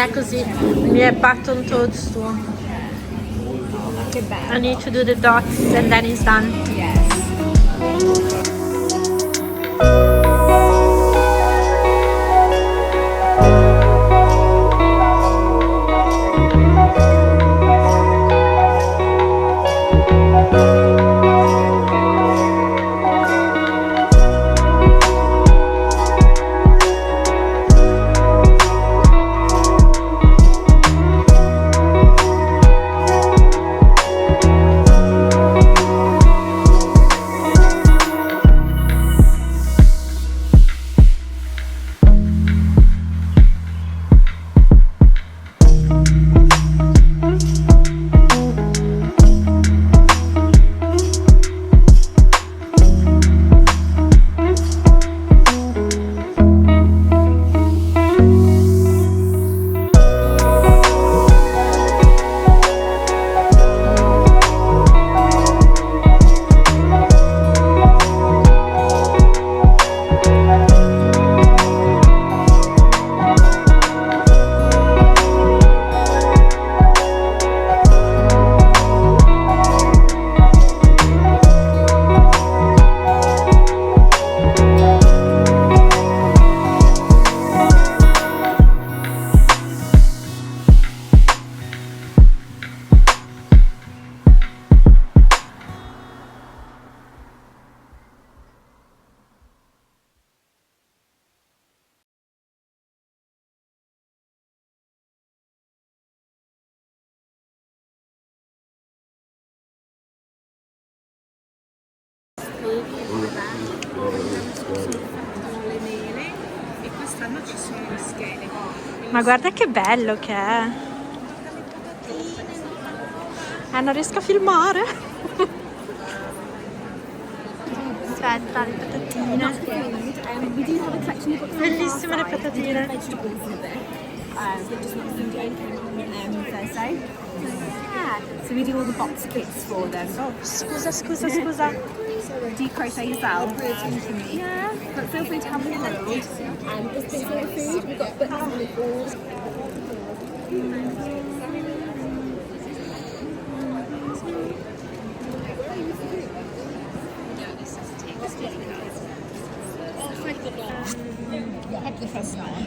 è così, mi è button toadstool. Che bello. I need to do the dots and then it's done. Yes. Le mele e quest'anno ci sono le schede. Ma guarda che bello che è. Non riesco a filmare. Aspetta, le patatine. Bellissime le patatine. So we do all the box kits for them. Oh, scusa. Do you crochet yourself? Yeah, but feel free to have a look. And just bits of food. We've got buttons on the board.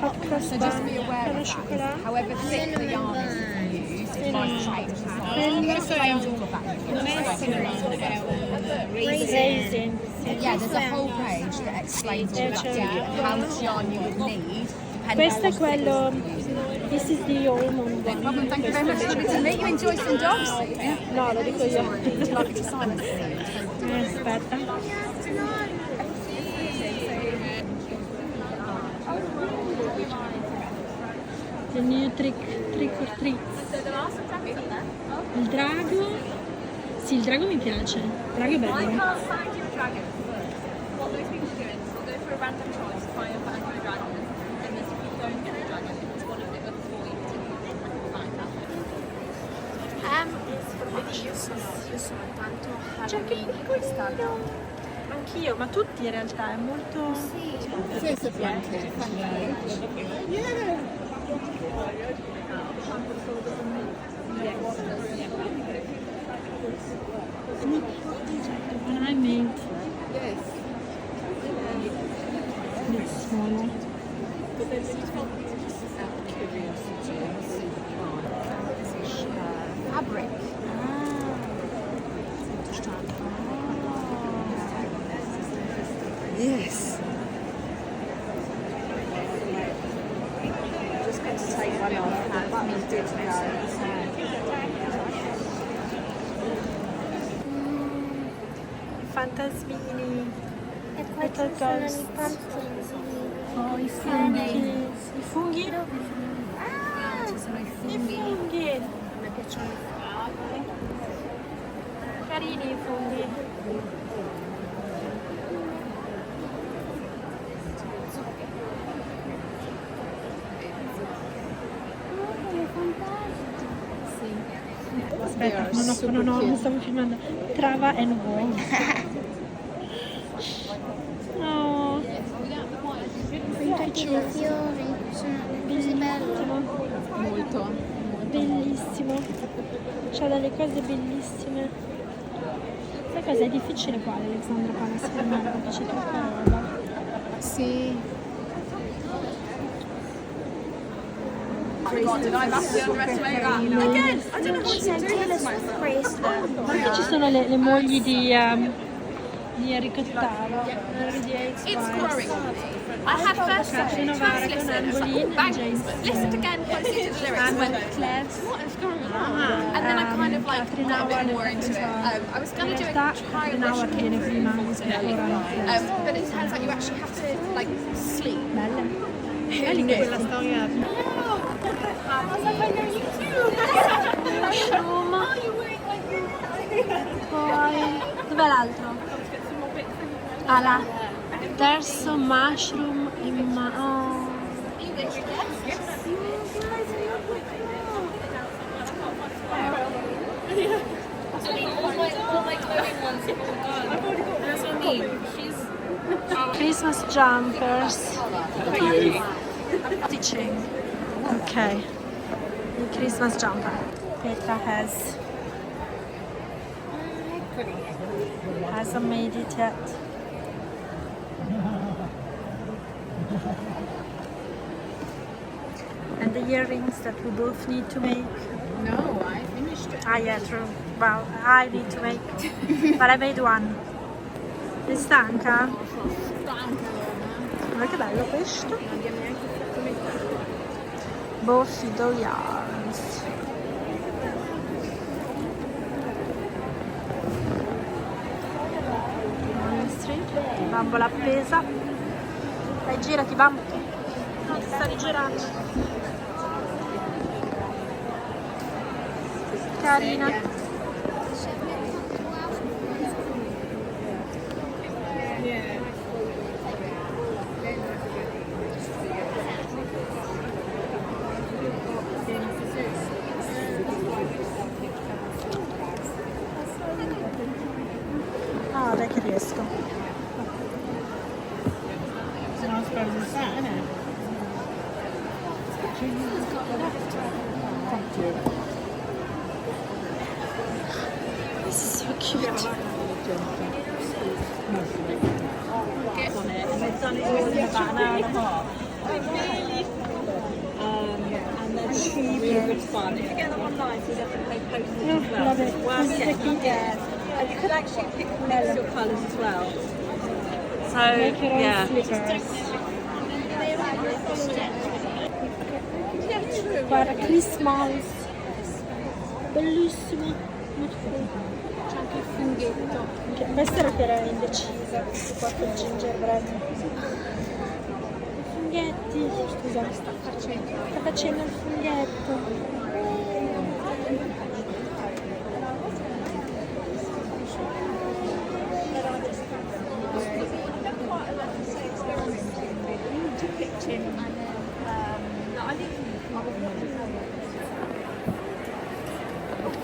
Hot cross bun, Just be aware per of chocolate. that. However thick the yarn is used, it might change. All of that. Raisin. Yeah, there's a whole page that explains all that to you and how much yarn you would need. Questo è quello. This is the almond No one. problem, thank you very much. Lovely to meet you. Enjoy some dogs. No, lo dico io. Silence. Aspetta. The new trick or treat. Il drago. Sì, il drago mi piace. Il drago è bello. Io sono tanto Halloween quest'anno. Anch'io, ma tutti in realtà, è molto... When I made this smaller. Fabric. Yes. Just going to take one off. That means good to go. Fantasmini. E poi ci sono i pumpkins. Oh, i I funghi? Ci sono i I funghi. funghi. Mi piacciono. Carini i funghi. Aspetta, non stavo filmando. Trava and wall. No. Tutti i fiori. Così bello. Molto. Bellissimo. C'ha delle cose bellissime. Sai cosa è difficile qua all'Alexandra Palace filmare perché c'è troppa roba. Sì. Did I massively underestimate that? Again, I don't know what to do with myself. Bracelet. Anche ci sono le mogli di Enrico VIII. It's growing on me. I had first listen, bangers, but listened again closely to the lyrics and went, what is going on? And then I kind of like got a bit more into it. I was going to do a childish kid but it turns out you actually have to like sleep. Who knew? Poi dov'è l'altro? Ah là. Terzo mushroom in Christmas jumpers. Stitching. Okay. The Christmas jumper. Petra hasn't made it yet. And the earrings that we both need to make. No, I finished it. Ah yeah, true. Well, I need to make, but I made one. Sei stanca? Guarda che bello questo. Both fiddle yarns. Bambola appesa. Dai, girati, bambola. No, ti sta rigirando. Carina. Ah, dai che riesco. This is so cute. And they're cheap, good fun. If you get them online, so you have to pay postage as well. Love it. Worth This is it. so cute. Yeah. And you could actually pick mix your colours as well. So, Make your own yeah. slippers. Guarda, Christmas. Bellissimo. C'è anche il funghetto. Questa era che era indecisa. Questo qua col gingerbread. I funghetti. Scusa, sta facendo il funghetto.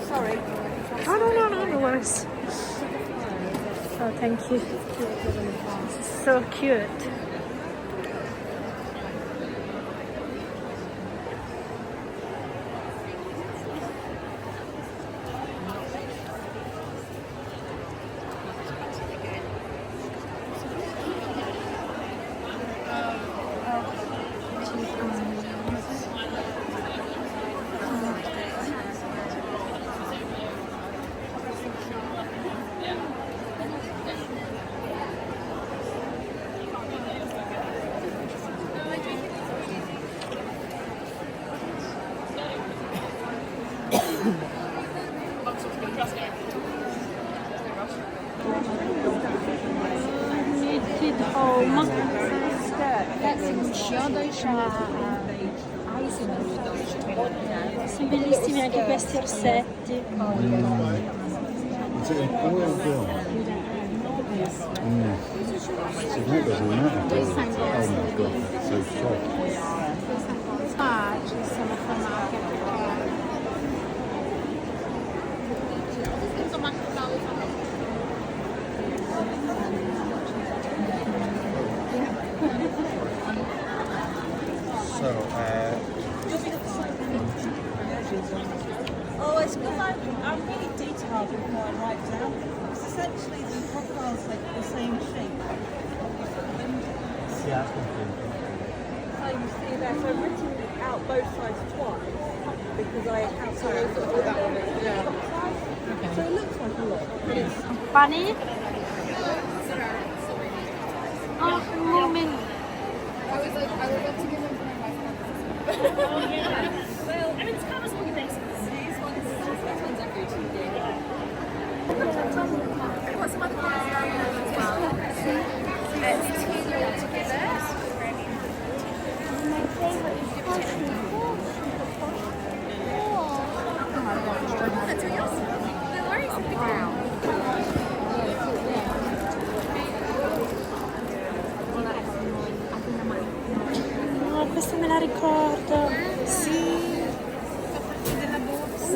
Sorry. Oh, no worries. Oh, thank you. So cute. Knitted home. Sono bellissimi anche questi orsetti. Is it an oil bill? So that doesn't matter, does it? Oh my god, that's so soft. Ah, ci sono fermate So, line right down. Because essentially the crocodiles take the same shape. Yeah, that's one thing. So you see there, so I've written out both sides twice because I calculated that one is the top side. So it looks like a lot, but it's Bunny? Oh, moment. I was about to give them my wife. well, I mean, it's kind of small things. These ones are good. I've got some other ones down there as well. It's two altogether. My favorite is crafty. That's yours. No worries, stick around. No, questa me la ricordo. Sì. Della borsa.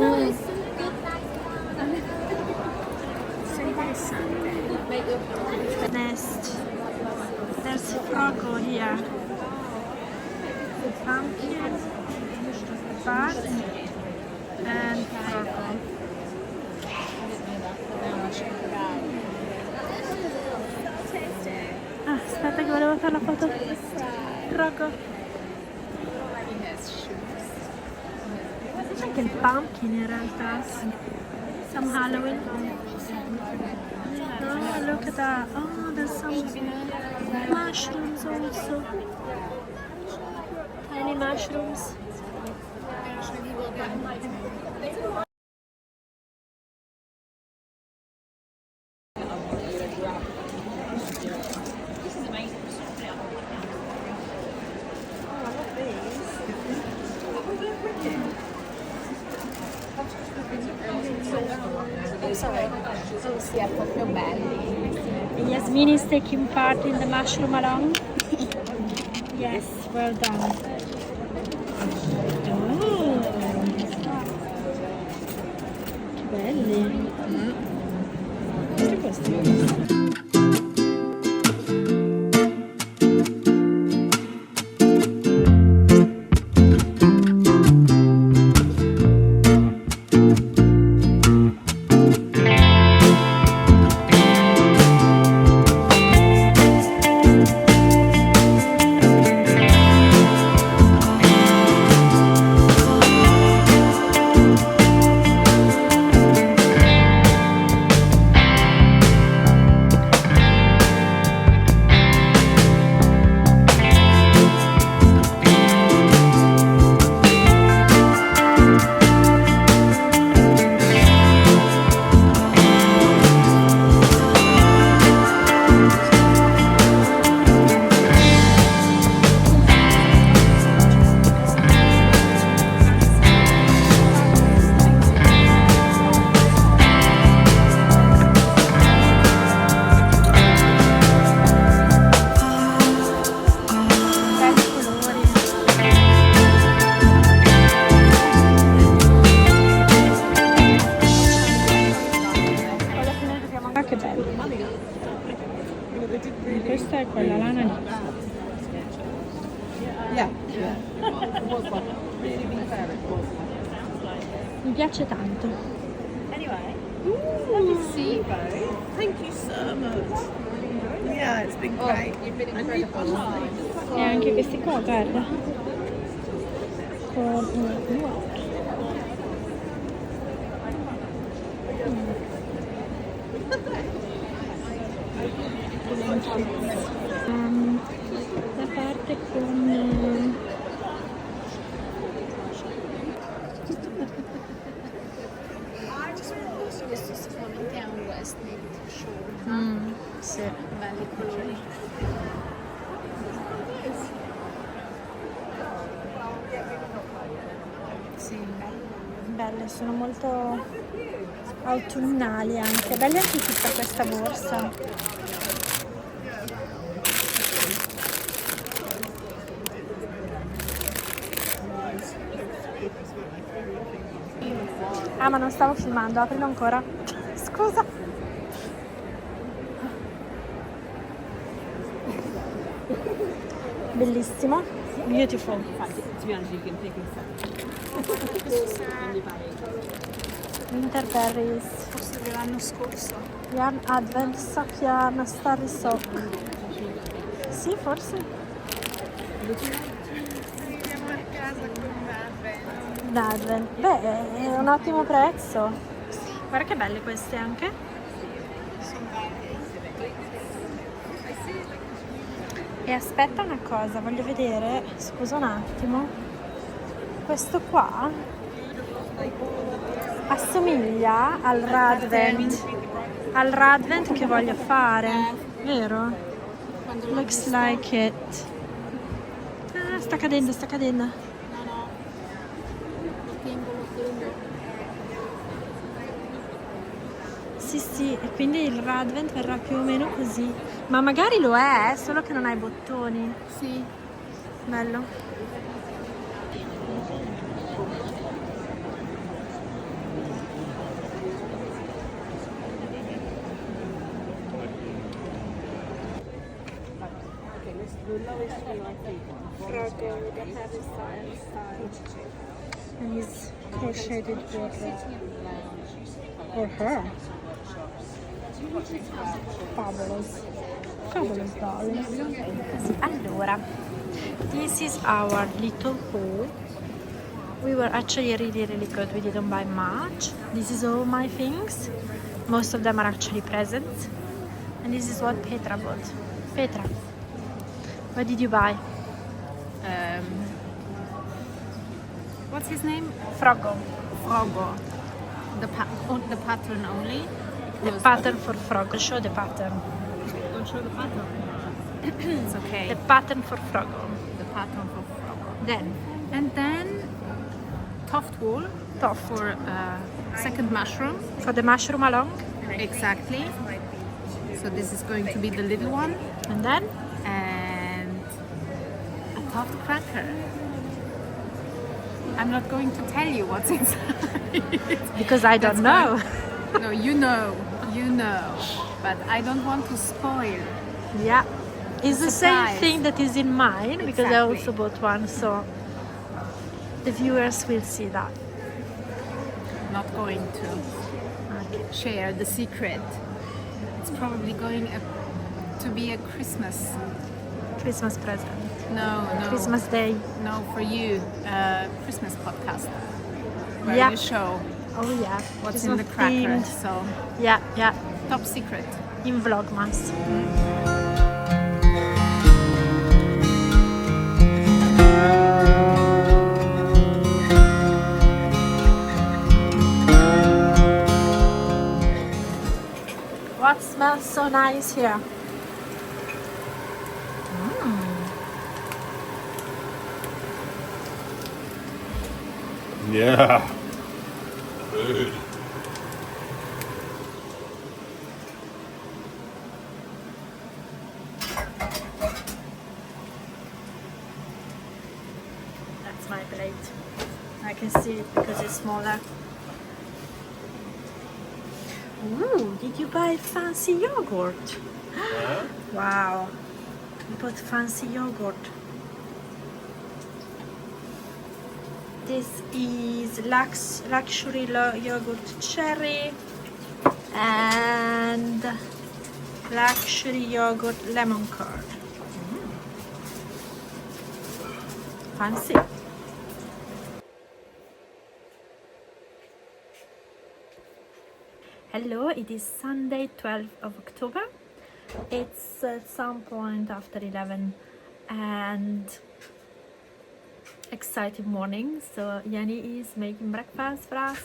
Interessante. Nest. There's a frog here. Pumpkin. Bat. And frog. Ah, aspetta che volevo fare la foto. Frog. C'è anche il pumpkin in realtà. Some Halloween. Oh, look at that. Oh, there's some mushrooms also. Tiny mushrooms. Sì, è proprio belli. And Yasmin is taking part in the mushroom along. Yes, well done. Oh, che belli. Cos'è questo? Che bello. Questa è quella lana lì. Mi piace tanto. Sì. Thank you so much. Yeah, it's been great. You've been incredible. E anche questi qua, guarda. Con un nuovo. La parte con Questo sicuramente è un West Knit show. sì. Belli colori. Sì, belle, sono molto autunnali anche. Belle anche tutta questa borsa. Ah, ma non stavo filmando, aprilo ancora. Scusa. Bellissimo. Beautiful. To be honest, you can pick Winter berries. l'anno scorso. Yarn Advent Sock Yarn Starry Sock. Sì, forse. Andiamo a casa con D'Advent. Beh, è un ottimo prezzo. Guarda che belle queste anche. E aspetta una cosa, voglio vedere, scusa un attimo. Questo qua assomiglia al Radvent che voglio fare, vero? Looks like it. Ah, sta cadendo, sta cadendo. Sì, e quindi il Radvent verrà più o meno così. Ma magari lo è, solo che non ha i bottoni. Sì. Bello. And he's crocheted for her. Fabulous. Fabulous, darling. Allora, this is our little haul. We were actually really good. We didn't buy much. This is all my things. Most of them are actually presents. And this is what Petra bought. Petra, what did you buy? What's his name? Froggo. Frogo. The pattern only. The pattern for Froggo. Show the pattern. Don't show the pattern. It's okay. The pattern for Froggo. The pattern for Frogo. Then, And then Toft wool Toft. for second mushroom. for the mushroom along. Exactly. So this is going to be the little one. And then, And a Toft cracker. I'm not going to tell you what's inside. because I don't know. No, you know. But I don't want to spoil. Yeah. It's the same Surprise. thing that is in mine because I Exactly. also bought one, so the viewers will see that. Not going to share the secret. It's probably going to be a Christmas. Christmas present. No. Christmas Day. No, for you, Christmas podcast. Where Yeah. you show Oh yeah. what's Christmas in the cracker. themed. So, Yeah. top secret. In Vlogmas. What smells so nice here? Yeah. Food. That's my plate. I can see it because it's smaller. Ooh, did you buy fancy yogurt? Wow. You bought fancy yogurt. This is luxury yogurt cherry and luxury yogurt lemon curd. Fancy. Hello, it is Sunday, 12th of October. It's at some point after 11 and exciting morning. So Yanni is making breakfast for us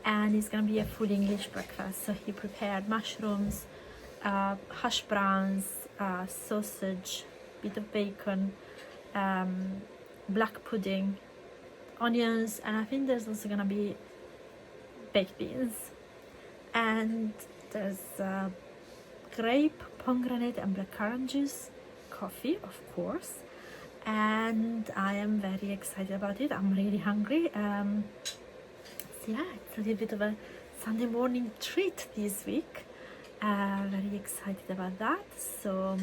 and it's gonna be a full English breakfast. So he prepared mushrooms, hash browns, sausage, bit of bacon, black pudding, onions, and I think there's also gonna be baked beans. And there's grape, pomegranate and blackcurrant juice, coffee of course, and I am very excited about it. I'm really hungry. So yeah, it's a little bit of a Sunday morning treat this week. Very excited about that, so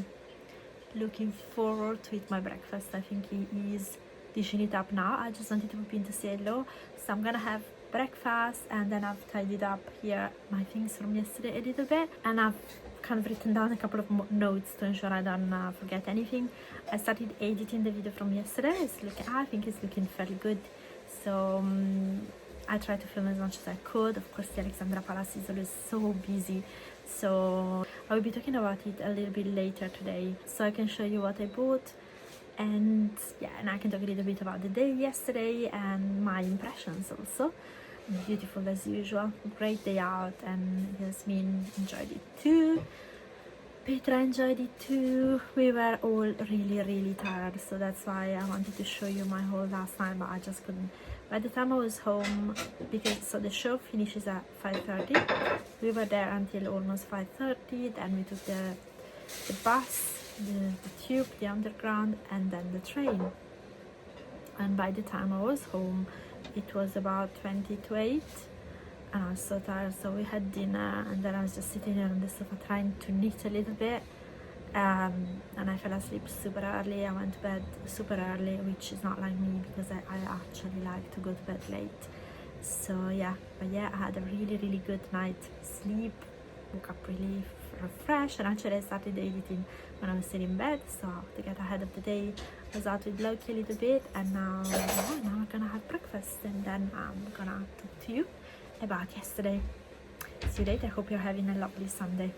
looking forward to eat my breakfast. I think he is dishing it up now. I just wanted to pop in to say hello, so I'm gonna have breakfast, and then I've tidied up here my things from yesterday a little bit, and I've kind of written down a couple of notes to ensure I don't forget anything. I started editing the video from yesterday. I think it's looking fairly good, so I tried to film as much as I could. Of course, the Alexandra Palace is always so busy, so I will be talking about it a little bit later today, so I can show you what I bought, and yeah, and I can talk a little bit about the day yesterday and my impressions also. Beautiful as usual, great day out, and Yasmin enjoyed it too. Petra enjoyed it too. We were all really tired, so that's why I wanted to show you my haul last night, but I just couldn't. By the time I was home, so the show finishes at 5:30, we were there until almost 5:30, then we took the bus, the tube, the underground, and then the train. And by the time I was home, it was about 20 to 8, and I was so tired, so we had dinner, and then I was just sitting there on the sofa trying to knit a little bit, and I fell asleep super early. I went to bed super early, which is not like me because I actually like to go to bed late. So yeah, but yeah, I had a really good night sleep, woke up really refreshed, and actually I started editing when I was still in bed, so to get ahead of the day I was out with Loki a little bit, and now we're gonna have breakfast, and then I'm gonna talk to you about yesterday. See you later. Hope you're having a lovely Sunday.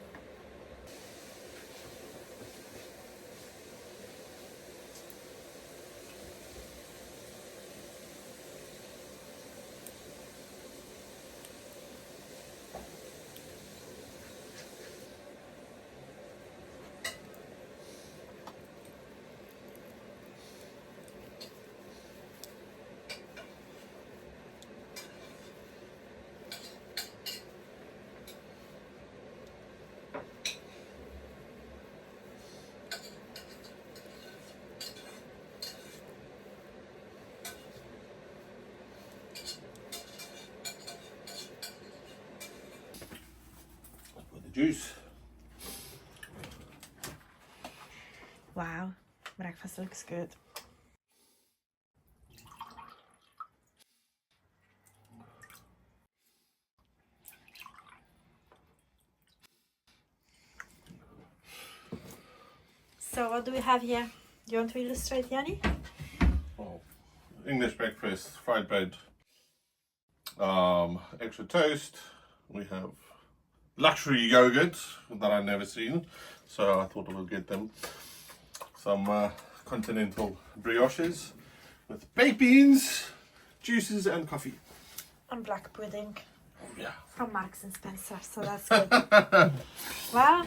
Juice. Wow, breakfast looks good. So what do we have here? Do you want to illustrate, Yanni? Well, English breakfast, fried bread, extra toast. We have luxury yogurt that I've never seen, so I thought I would get them. Some continental brioches with baked beans, juices, and coffee. And black pudding. Yeah. From Marks and Spencer, so that's good. Well,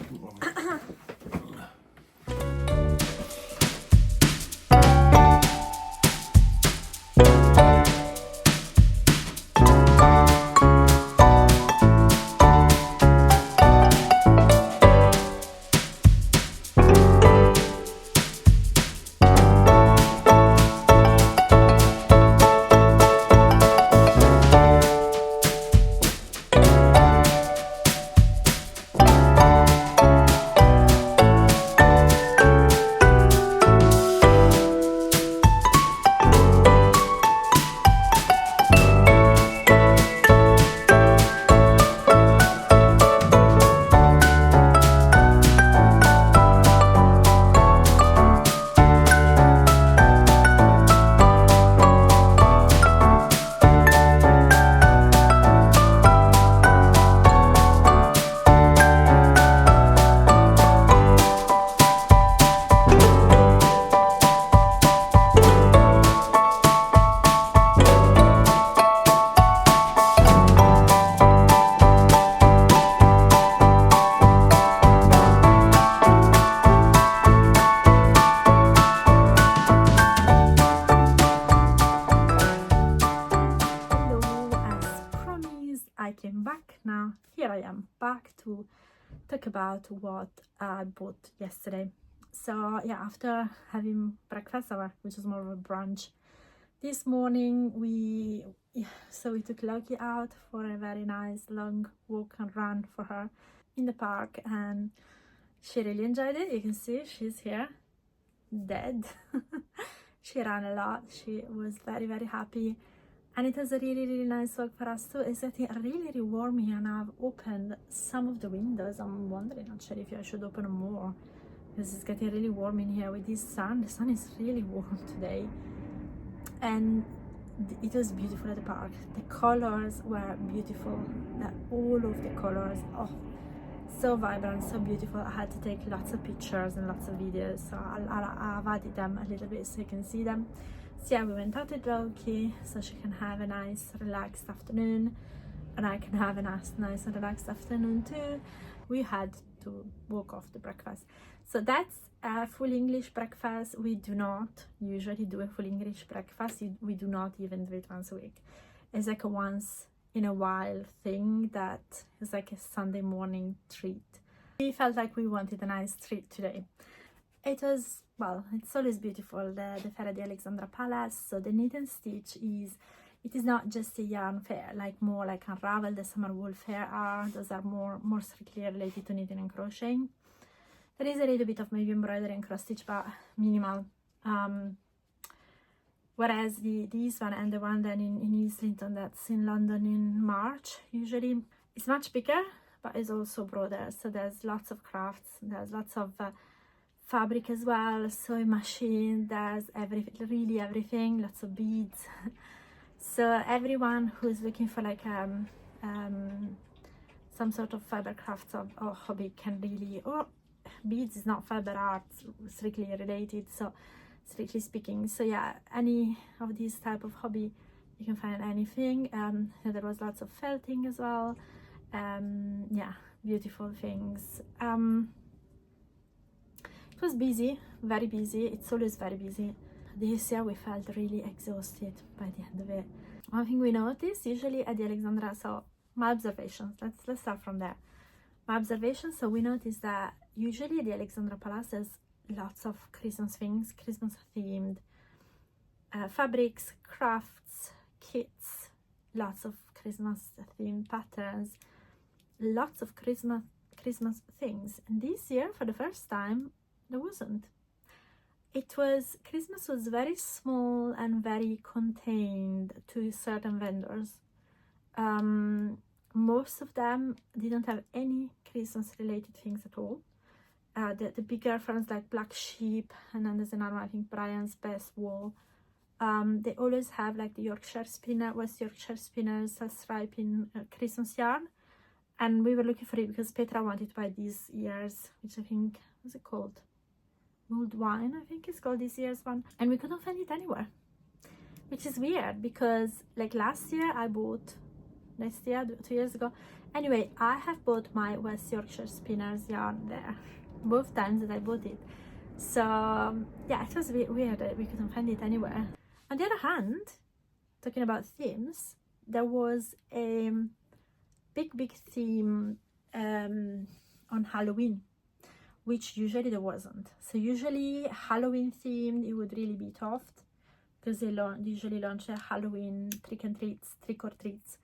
I came back now. Here I am back to talk about what I bought yesterday. So yeah, after having breakfast, which was more of a brunch, this morning we took Loki out for a very nice long walk and run for her in the park, and she really enjoyed it. You can see she's here dead. She ran a lot. She was very happy, And it was a really nice walk for us too. It's getting really warm here, and I've opened some of the windows. I'm wondering actually if I should open more, because it's getting really warm in here with this sun. The sun is really warm today, and it was beautiful at the park. The colors were beautiful, all of the colors, oh, so vibrant, so beautiful. I had to take lots of pictures and lots of videos, so I've added them a little bit so you can see them. So yeah, we went out with Loki so she can have a nice relaxed afternoon, and I can have a nice and relaxed afternoon too. We had to walk off the breakfast. So that's a full English breakfast. We do not usually do a full English breakfast. We do not even do it once a week. It's like a once in a while thing that is like a Sunday morning treat. We felt like we wanted a nice treat today. It was, well, it's always beautiful, the fair at the Alexandra Palace. So the knit+stitch it is not just a yarn fair, like more like Unravel, the summer wool fair are. Those are more strictly related to knitting and crocheting. There is a little bit of maybe embroidery and cross stitch, but minimal. Whereas this one and the one then in Islington, that's in London in March, usually it's much bigger, but it's also broader. So there's lots of crafts, there's lots of fabric as well, sewing machine, there's really everything, lots of beads. So everyone who's looking for like some sort of fiber crafts or hobby can really, or beads is not fiber art strictly related, so strictly speaking. So yeah, any of these type of hobby, you can find anything. There was lots of felting as well. Yeah, beautiful things. It was busy, very busy. It's always very busy. This year we felt really exhausted by the end of it. One thing we noticed usually at the Alexandra, so my observations, let's start from there. My observations, so we noticed that usually the Alexandra Palace has lots of Christmas things, Christmas themed fabrics, crafts, kits, lots of Christmas themed patterns, lots of Christmas things. And this year, for the first time, there wasn't. Christmas was very small and very contained to certain vendors. Most of them didn't have any Christmas related things at all. The bigger firms like Black Sheep, and then there's another one, I think Brian's Best Wool. They always have like the Yorkshire Spinner, West Yorkshire Spinners, striping Christmas yarn. And we were looking for it because Petra wanted to buy these years, which I think, what's it called? Mulled Wine, I think it's called this year's one. And we couldn't find it anywhere, which is weird because like last year I bought, last year, 2 years ago. Anyway, I have bought my West Yorkshire Spinners yarn there, both times that I bought it. So yeah, it was a bit weird that we couldn't find it anywhere. On the other hand, talking about themes, there was a big theme on Halloween, which usually there wasn't. So usually Halloween themed, it would really be Toft, because they usually launch their Halloween trick or treats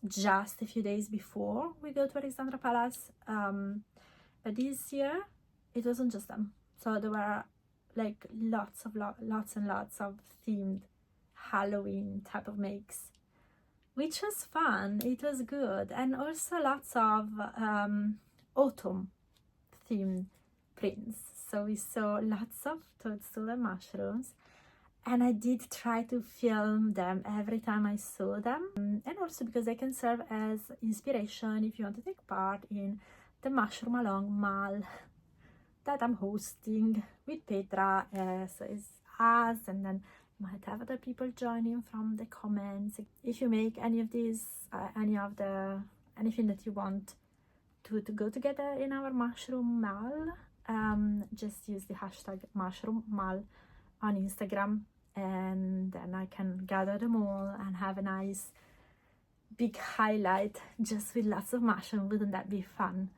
just a few days before we go to Alexandra Palace. But this year it wasn't just them, so there were like lots and lots of themed Halloween type of makes, which was fun. It was good. And also lots of autumn themed prints. So we saw lots of toadstool and mushrooms, and I did try to film them every time I saw them, and also because they can serve as inspiration if you want to take part in the mushroom along mall that I'm hosting with Petra. So it's us, and then might have other people joining from the comments. If you make any of these, anything that you want to go together in our mushroom mall, just use the hashtag mushroom mall on Instagram, and then I can gather them all and have a nice big highlight just with lots of mushroom. Wouldn't that be fun?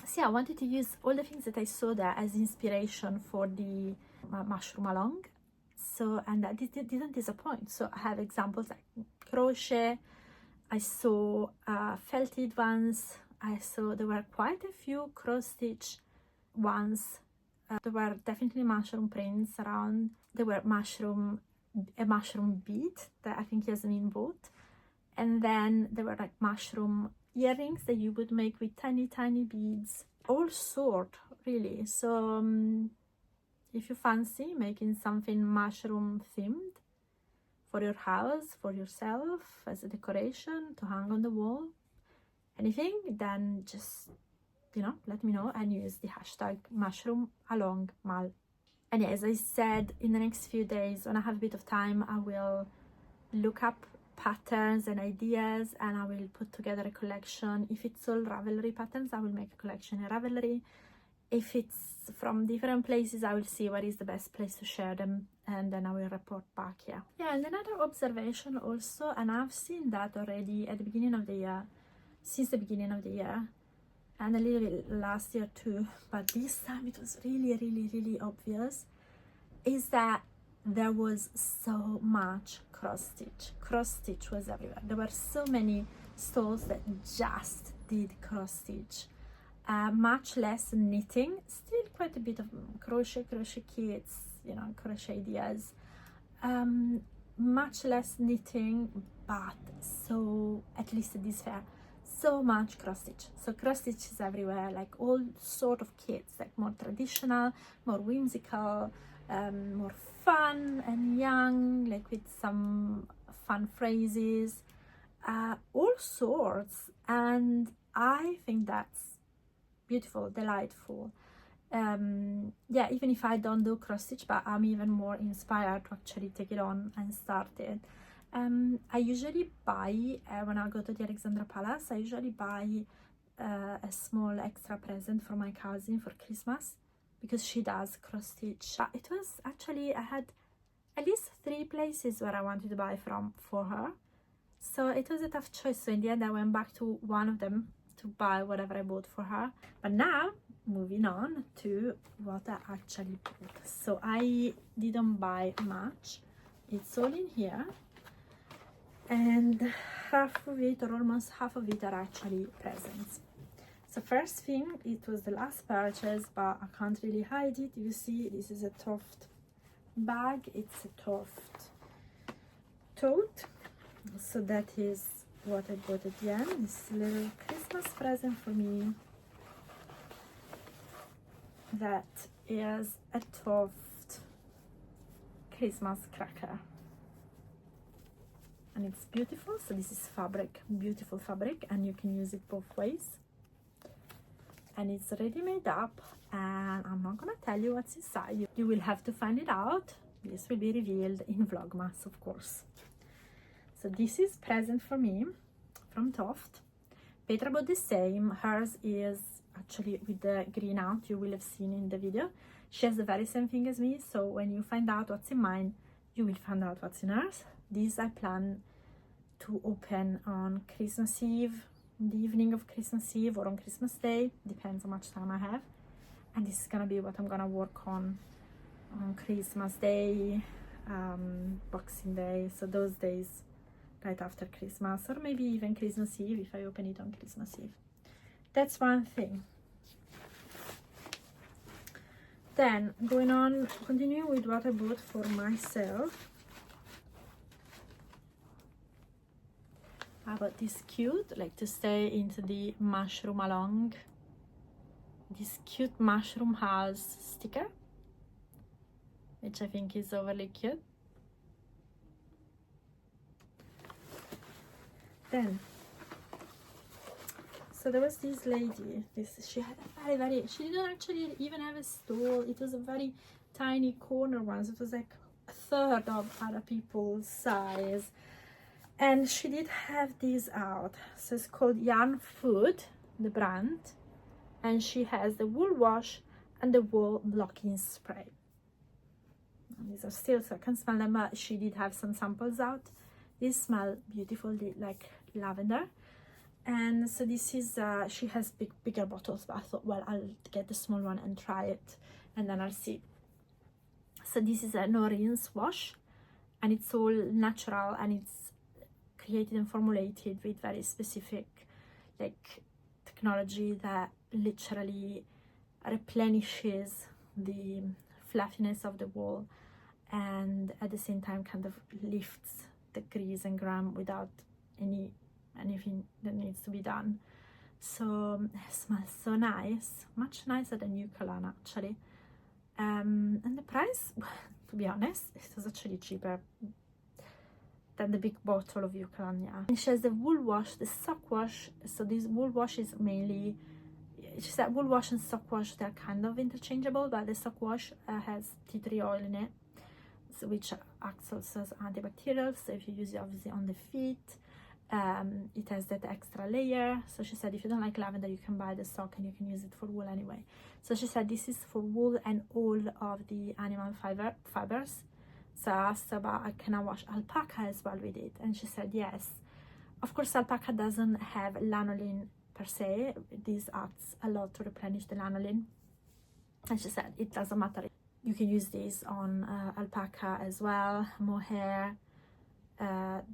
So yeah, I wanted to use all the things that I saw there as inspiration for the mushroom along. So, and that didn't disappoint. So I have examples like crochet, I saw felted ones, there were quite a few cross stitch ones. There were definitely mushroom prints around. There were mushroom a mushroom bead that I think Yasmin bought, and then there were like mushroom earrings that you would make with tiny beads, all sort really. So if you fancy making something mushroom themed for your house, for yourself, as a decoration to hang on the wall, anything, then just, you know, let me know and use the hashtag #MushroomAlongMal. And yeah, as I said, in the next few days, when I have a bit of time, I will look up patterns and ideas, and I will put together a collection. If it's all Ravelry patterns, I will make a collection in Ravelry. If it's from different places, I will see what is the best place to share them, and then I will report back here. Yeah, and another observation also, and I've seen that already at the beginning of the year, since the beginning of the year, and a little bit last year too, but this time it was really obvious, is that there was so much cross stitch was everywhere. There were so many stores that just did cross stitch, much less knitting, still quite a bit of crochet kits, you know, crochet ideas, much less knitting, but so, at least at this fair, so much cross stitch. So cross stitch is everywhere, like all sort of kits, like more traditional, more whimsical, more fun and young, like with some fun phrases, all sorts. And I think that's beautiful, delightful. Yeah, even if I don't do cross stitch, but I'm even more inspired to actually take it on and start it. I usually buy, when I go to the Alexandra Palace, I usually buy a small extra present for my cousin for Christmas, because she does cross stitch. It was actually, I had at least 3 places where I wanted to buy from for her, so it was a tough choice. So in the end I went back to one of them to buy whatever I bought for her. But now moving on to what I actually bought. So I didn't buy much, it's all in here, and half of it, or almost half of it, are actually presents. So first thing, it was the last purchase, but I can't really hide it. You see, this is a Toft bag. It's a Toft tote. So that is what I bought at the end. This little Christmas present for me. That is a Toft Christmas cracker. And it's beautiful. So this is fabric, beautiful fabric, and you can use it both ways. And it's already made up, and I'm not gonna tell you what's inside. You will have to find it out. This will be revealed in Vlogmas, of course. So this is present for me from Toft. Petra bought the same. Hers is actually with the green out, you will have seen in the video. She has the very same thing as me, so when you find out what's in mine, you will find out what's in hers. This I plan to open on Christmas Eve, the evening of Christmas Eve, or on Christmas Day, depends how much time I have. And this is gonna be what I'm gonna work on Christmas Day, Boxing Day, so those days right after Christmas, or maybe even Christmas Eve if I open it on Christmas Eve. That's one thing. Then going on, continuing with what I bought for myself. I bought this cute, like to stay into the mushroom along, this cute mushroom house sticker, which I think is overly cute. Then, so there was this lady, she had a very, she didn't actually even have a stall, it was a very tiny corner one, so it was like a third of other people's size. And she did have these out. So it's called Yarn Food, the brand. And she has the wool wash and the wool blocking spray. And these are still, so I can smell them, but she did have some samples out. These smell beautiful, like lavender. And so this is, she has bigger bottles, but I thought, well, I'll get the small one and try it, and then I'll see. So this is a no rinse wash, and it's all natural, and it's created and formulated with very specific like technology that literally replenishes the fluffiness of the wool and at the same time kind of lifts the grease and grime without anything that needs to be done. So it smells so nice, much nicer than Eucalan actually. And the price, to be honest, it was actually cheaper than the big bottle of Eucalan, yeah. And she has the wool wash, the sock wash. So this wool wash is mainly, she said wool wash and sock wash, they're kind of interchangeable, but the sock wash has tea tree oil in it, so which acts also as antibacterial. So if you use it obviously on the feet, it has that extra layer. So she said if you don't like lavender, you can buy the sock and you can use it for wool anyway. So she said this is for wool and all of the animal fibers. So I asked about, can I wash alpaca as well with it? And she said yes. Of course, alpaca doesn't have lanolin per se. This acts a lot to replenish the lanolin. And she said it doesn't matter. You can use this on alpaca as well, mohair,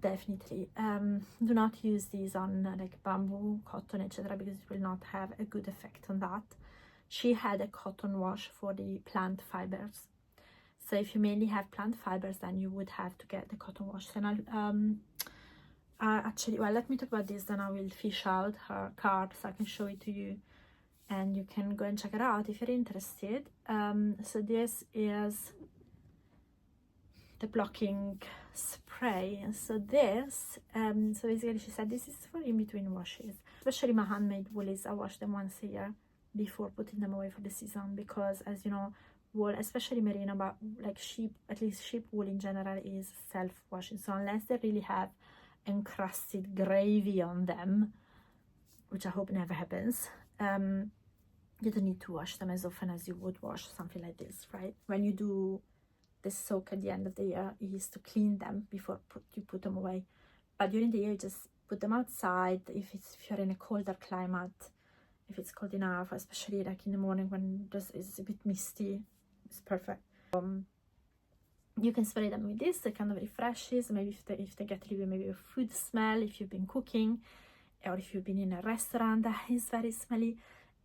definitely. Do not use these on like bamboo, cotton, etc., because it will not have a good effect on that. She had a cotton wash for the plant fibers. So if you mainly have plant fibers, then you would have to get the cotton wash. And actually, well, let me talk about this, then I will fish out her card so I can show it to you and you can go and check it out if you're interested. So this is the blocking spray. So this, so basically she said this is for in between washes. Especially my handmade woolies, I wash them once a year before putting them away for the season, because as you know, wool, especially merino, but like sheep, at least sheep wool in general, is self-washing. So unless they really have encrusted gravy on them, which I hope never happens, you don't need to wash them as often as you would wash something like this, right? When you do the soak at the end of the year, it is to clean them before you put them away. But during the year, you just put them outside. If you're in a colder climate, if it's cold enough, especially like in the morning when it's a bit misty, it's perfect. You can spray them with this. It kind of refreshes. Maybe if they get a little bit maybe a food smell, if you've been cooking, or if you've been in a restaurant that is very smelly.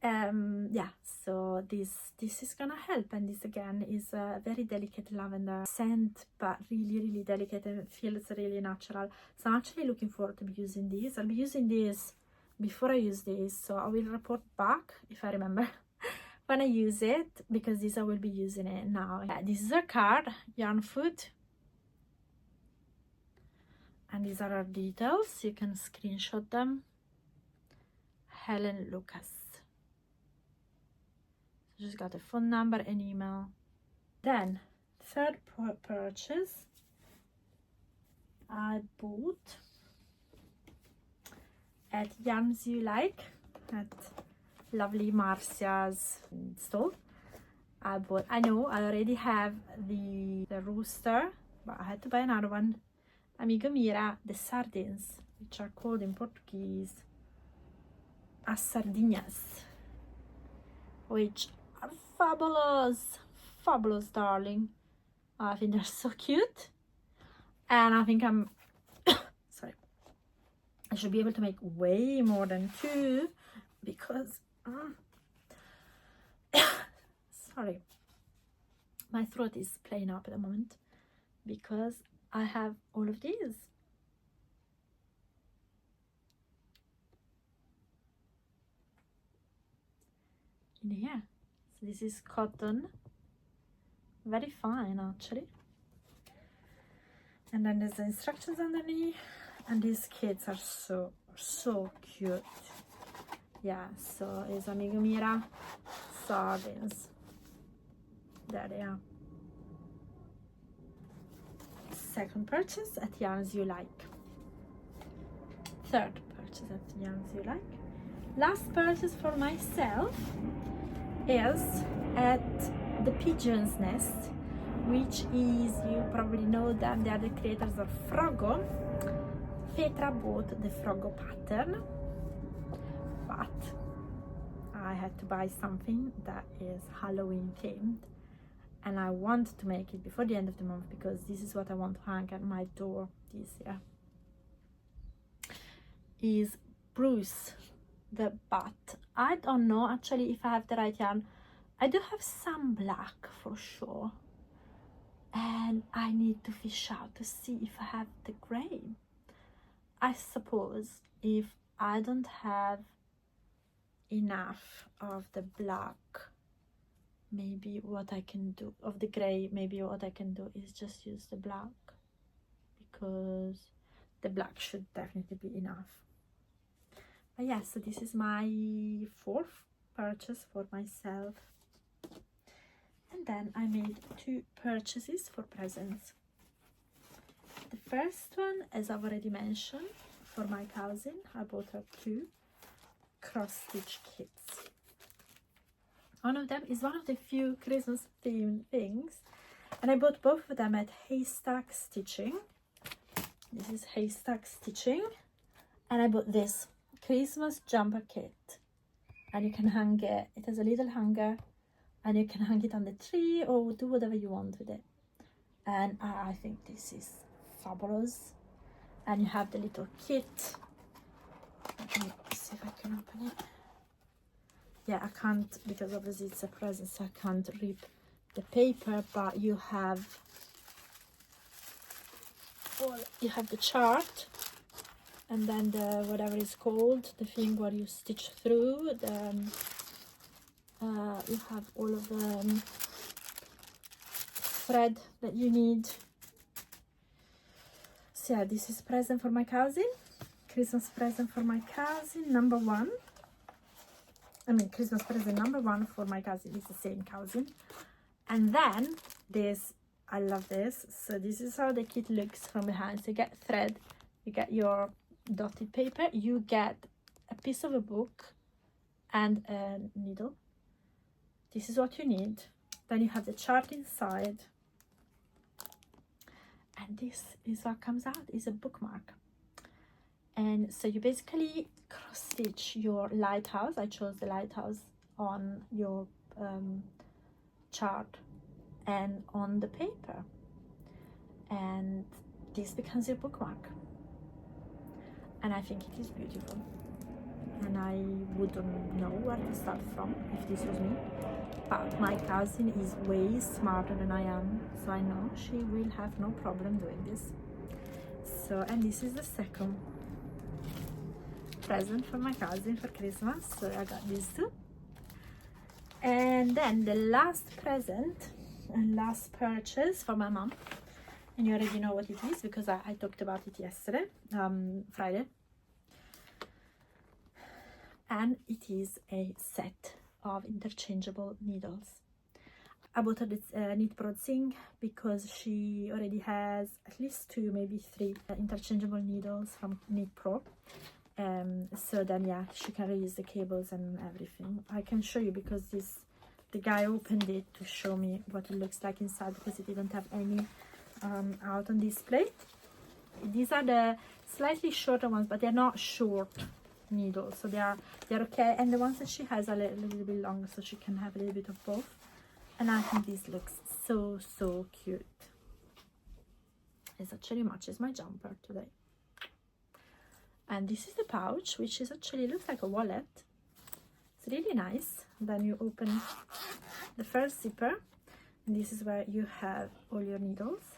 Yeah, so this is gonna help. And this again is a very delicate lavender scent, but really delicate, and it feels really natural. So I'm actually looking forward to using this. I'll be using this before I use this, so I will report back if I remember when I use it, because this I will be using it now. Yeah, this is a card, yarn foot, and these are our details. You can screenshot them. Helen Lucas. So just got a phone number and email. Then third purchase I bought at Yarns You Like, at lovely Marcia's store. I know I already have the rooster, but I had to buy another one. Amigo Mira, the sardines, which are called in Portuguese as sardinhas, which are fabulous, darling. I think they're so cute, and I think I'm sorry, I should be able to make way more than 2, because sorry, my throat is playing up at the moment because I have all of these. In here. So this is cotton, very fine actually, and then there's the instructions underneath, and these kids are so cute. Yeah, so it's Amigo Mira sardines. There they are. Second purchase at Yarns You Like. Third purchase at Yarns You Like. Last purchase for myself is at the Pigeon's Nest, which is, you probably know them, they are the creators of Froggo. Petra bought the Froggo pattern, but I had to buy something that is Halloween themed, and I want to make it before the end of the month, because this is what I want to hang at my door this year. Is Bruce the Bat. I don't know actually if I have the right yarn. I do have some black for sure, and I need to fish out to see if I have the grey. I suppose if I don't have enough of the black, maybe what I can do of the grey, maybe what I can do is just use the black, because the black should definitely be enough. But yeah, so this is my 4th purchase for myself. And then I made 2 purchases for presents. The first one, as I've already mentioned, for my cousin. I bought her 2 cross-stitch kits. One of them is one of the few Christmas themed things, and I bought both of them at Haystack Stitching. This is Haystack Stitching, and I bought this Christmas jumper kit, and you can hang it. It has a little hanger, and you can hang it on the tree or do whatever you want with it. And I think this is fabulous. And you have the little kit. Let me see if I can open it. Yeah, I can't, because obviously it's a present, so I can't rip the paper, but you have the chart, and then the whatever is called, the thing where you stitch through the you have all of the thread that you need. So yeah, this is present for my cousin, Christmas present for my cousin number 1. I mean, Christmas present number 1 for my cousin. It's the same cousin. And then this, I love this. So this is how the kit looks from behind. So you get thread, you get your dotted paper, you get a piece of a book and a needle. This is what you need. Then you have the chart inside, and this is what comes out, is a bookmark. And so you basically cross stitch your lighthouse. I chose the lighthouse on your chart and on the paper, and this becomes your bookmark. And I think it is beautiful, and I wouldn't know where to start from if this was me, but my cousin is way smarter than I am, so I know she will have no problem doing this. So, and this is the second present for my cousin for Christmas, so I got these 2. And then the last present and last purchase for my mom, and you already know what it is because I talked about it yesterday, Friday. And it is a set of interchangeable needles. I bought her this knit+stitch because she already has at least 2, maybe 3 interchangeable needles from Knit+. So then yeah, she can reuse the cables and everything. I can show you because the guy opened it to show me what it looks like inside, because it didn't have any out on display. These are the slightly shorter ones, but they're not short needles, so they're okay. And the ones that she has are a little bit longer, so she can have a little bit of both. And I think this looks so cute. It actually matches my jumper today. And this is the pouch, which is actually looks like a wallet. It's really nice. Then you open the first zipper, and this is where you have all your needles,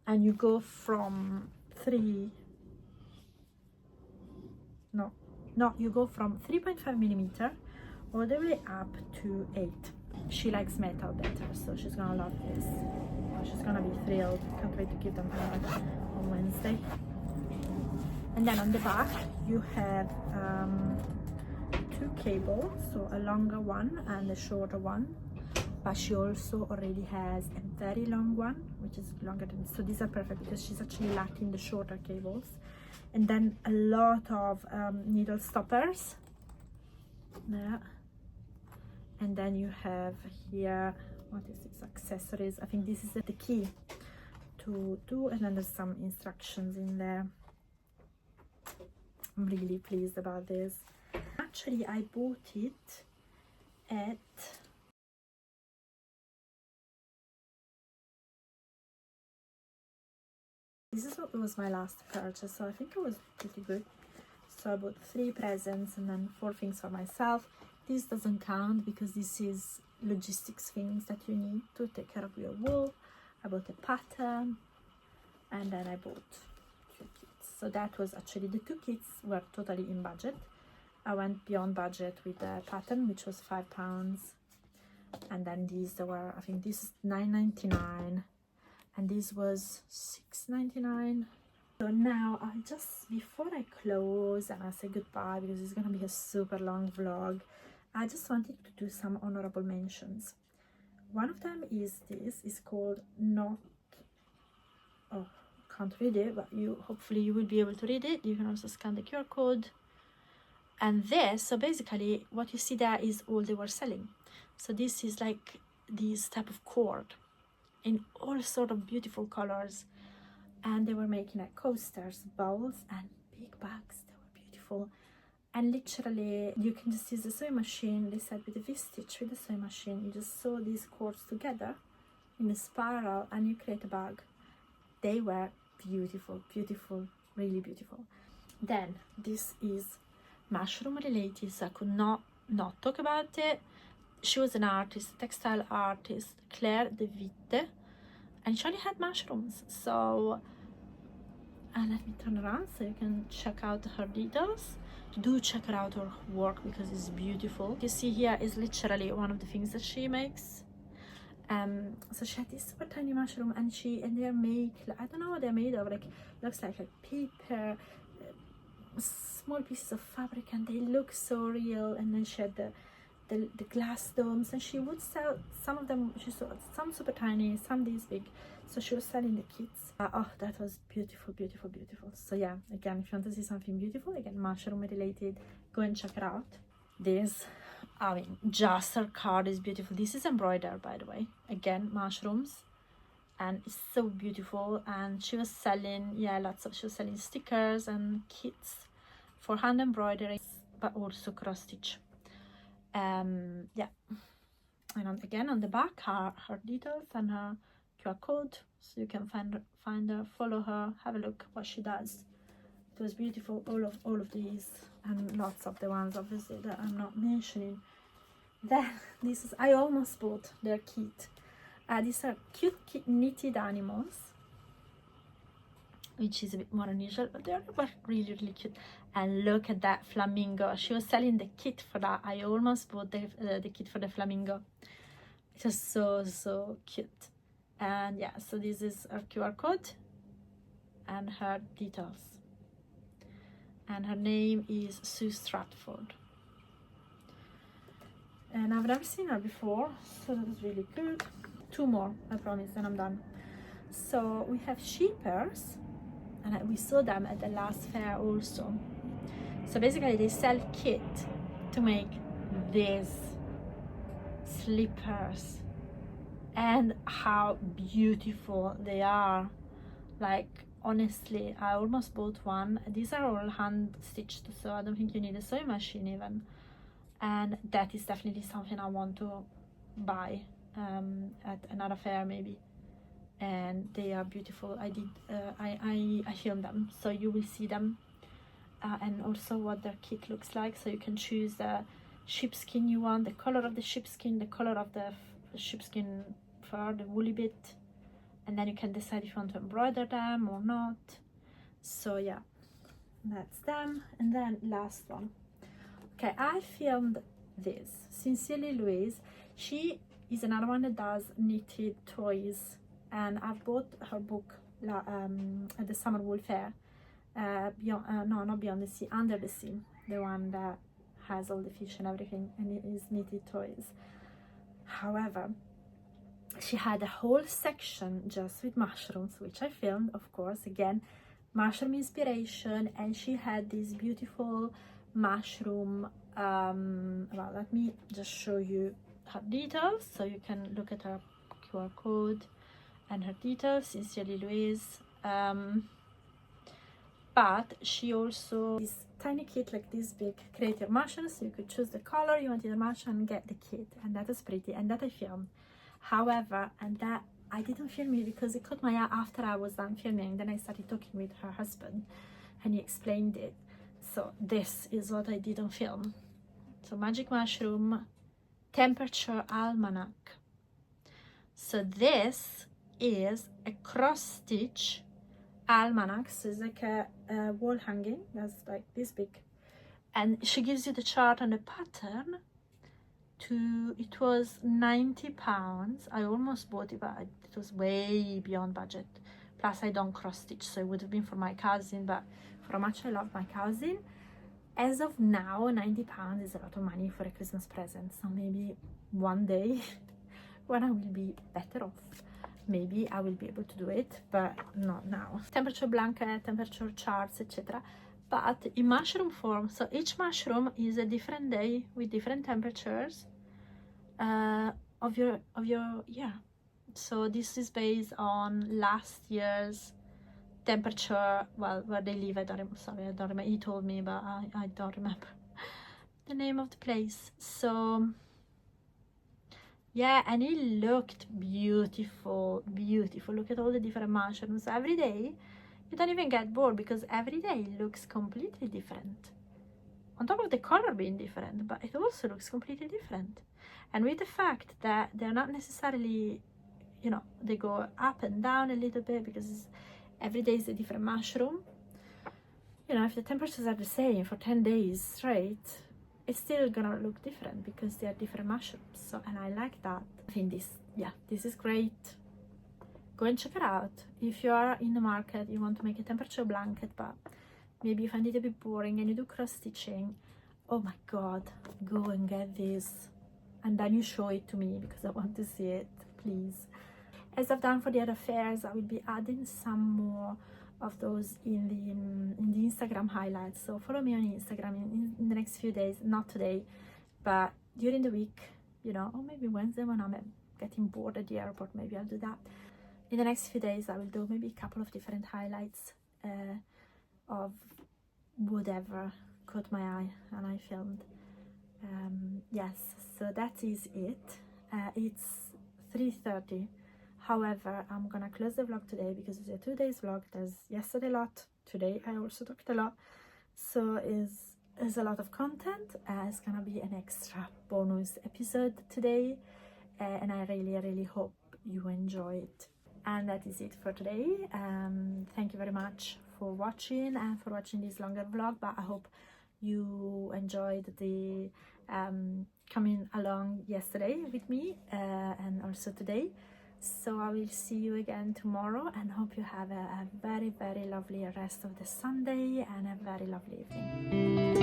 and you go from 3.5 millimeter all the way up to 8. She likes metal better, so she's gonna love this. She's gonna be thrilled. Can't wait to give them her on Wednesday. And then on the back you have 2 cables, so a longer one and a shorter one, but she also already has a very long one which is longer than, so these are perfect because she's actually lacking the shorter cables. And then a lot of needle stoppers there. And then you have here, what is this, accessories. I think this is the key to do, and then there's some instructions in there. I'm really pleased about this. Actually, I bought it at was my last purchase, so I think it was pretty good. So I bought 3 presents and then 4 things for myself. This doesn't count because this is logistics things that you need to take care of your wool. I bought a pattern, and then I bought 2 kits. So that was actually, the 2 kits were totally in budget. I went beyond budget with the pattern, which was £5, and then these were, I think this is £9.99 and this was £6.99. So now I just, before I close and I say goodbye, because it's gonna be a super long vlog, I just wanted to do some honorable mentions. One of them is this, is called Not, oh, can't read it, but hopefully you will be able to read it. You can also scan the QR code. And this, so basically what you see there is all they were selling. So this is like this type of cord in all sort of beautiful colors, and they were making like coasters, bowls, and big bags. They were beautiful. And literally you can just use the sewing machine. They said with the V-stitch, with the sewing machine, you just sew these cords together in a spiral and you create a bag. They were beautiful, beautiful, really beautiful. Then this is mushroom related, so I could not talk about it. She was an artist, textile artist, Claire de Witte, and she only had mushrooms. So let me turn around so you can check out her details. Do check out her work because it's beautiful. You see here is literally one of the things that she makes. So she had this super tiny mushroom, and they're made, I don't know what they're made of, like looks like paper, small pieces of fabric, and they look so real. And then she had the glass domes, and she would sell some of them. She sold some super tiny, some this big, so she was selling the kits. Oh, that was beautiful, beautiful, beautiful. So yeah, again, if you want to see something beautiful, again, mushroom related, go and check it out. This, I mean, just her card is beautiful. This is embroidered, by the way, again, mushrooms, and it's so beautiful. And she was selling, yeah, she was selling stickers and kits for hand embroidery, but also cross stitch. Yeah, and again on the back her details and her QR code, so you can find her, follow her, have a look what she does. It was beautiful, all of these, and lots of the ones obviously that I'm not mentioning. Then this is, I almost bought their kit. These are cute knitted animals, which is a bit more unusual, but they were really, really cute. And look at that flamingo. She was selling the kit for that. I almost bought the kit for the flamingo. It was so cute. And yeah, so this is her QR code and her details. And her name is Sue Stratford. And I've never seen her before, so that was really good. 2 more, I promise, then I'm done. So we have sheepers, and we saw them at the last fair also. So basically they sell kit to make these slippers, and how beautiful they are. Like, honestly, I almost bought one. These are all hand stitched, so I don't think you need a sewing machine even, and that is definitely something I want to buy at another fair maybe. And they are beautiful. I filmed them, so you will see them, and also what their kit looks like. So you can choose the sheepskin you want, the color of the sheepskin, the color of the sheepskin fur, the woolly bit, and then you can decide if you want to embroider them or not. So yeah, that's them. And then last one, okay, I filmed this. Sincerely Louise, she is another one that does knitted toys, and I've bought her book at the Summer Wool Fair. Not Beyond the Sea, Under the Sea, the one that has all the fish and everything, and it is knitted toys. However, she had a whole section just with mushrooms, which I filmed, of course, again, mushroom inspiration. And she had this beautiful mushroom, well, let me just show you her details so you can look at her QR code and her details. Sincerely Louise. But she also, this tiny kit like this big, create your mushrooms, so you could choose the color you wanted the mushroom and get the kit, and that is pretty, and that I filmed. However, and that I didn't film it because it caught my eye after I was done filming. Then I started talking with her husband and he explained it. So this is what I didn't film. So magic mushroom temperature almanac. So this is a cross stitch almanac. So it's like a wall hanging that's like this big, and she gives you the chart and the pattern. It was £90. I almost bought it, but it was way beyond budget. Plus I don't cross stitch, so it would have been for my cousin, but for how much I love my cousin, as of now, £90 is a lot of money for a Christmas present. So maybe one day when I will be better off, maybe I will be able to do it, but not now. Temperature blanket, temperature charts, etc. But in mushroom form, so each mushroom is a different day with different temperatures of your yeah. So this is based on last year's temperature, well, where they live. I don't remember, he told me, but I don't remember the name of the place. So yeah, and it looked beautiful. Look at all the different mushrooms. Every day you don't even get bored, because every day it looks completely different, on top of the color being different, but it also looks completely different. And with the fact that they're not necessarily, you know, they go up and down a little bit, because every day is a different mushroom. You know, if the temperatures are the same for 10 days straight, it's still gonna look different because they are different mushrooms. So, and I like that. I think this is great. Go and check it out. If you are in the market, you want to make a temperature blanket, but maybe you find it a bit boring and you do cross stitching, oh my god, go and get this, and then you show it to me because I want to see it, please. As I've done for the other fairs, I will be adding some more of those in the Instagram highlights. So follow me on Instagram in the next few days, not today, but during the week, you know, or maybe Wednesday when I'm getting bored at the airport, maybe I'll do that. In the next few days I will do maybe a couple of different highlights of whatever caught my eye and I filmed. Yes, so that is it. It's 3:30. However, I'm gonna close the vlog today because it's a 2 days vlog. There's yesterday a lot, today I also talked a lot, so is a lot of content. It's gonna be an extra bonus episode today, and I really hope you enjoy it. And that is it for today. Thank you very much for watching and for watching this longer vlog, but I hope you enjoyed the coming along yesterday with me and also today. So I will see you again tomorrow, and hope you have a very lovely rest of the Sunday and a very lovely evening.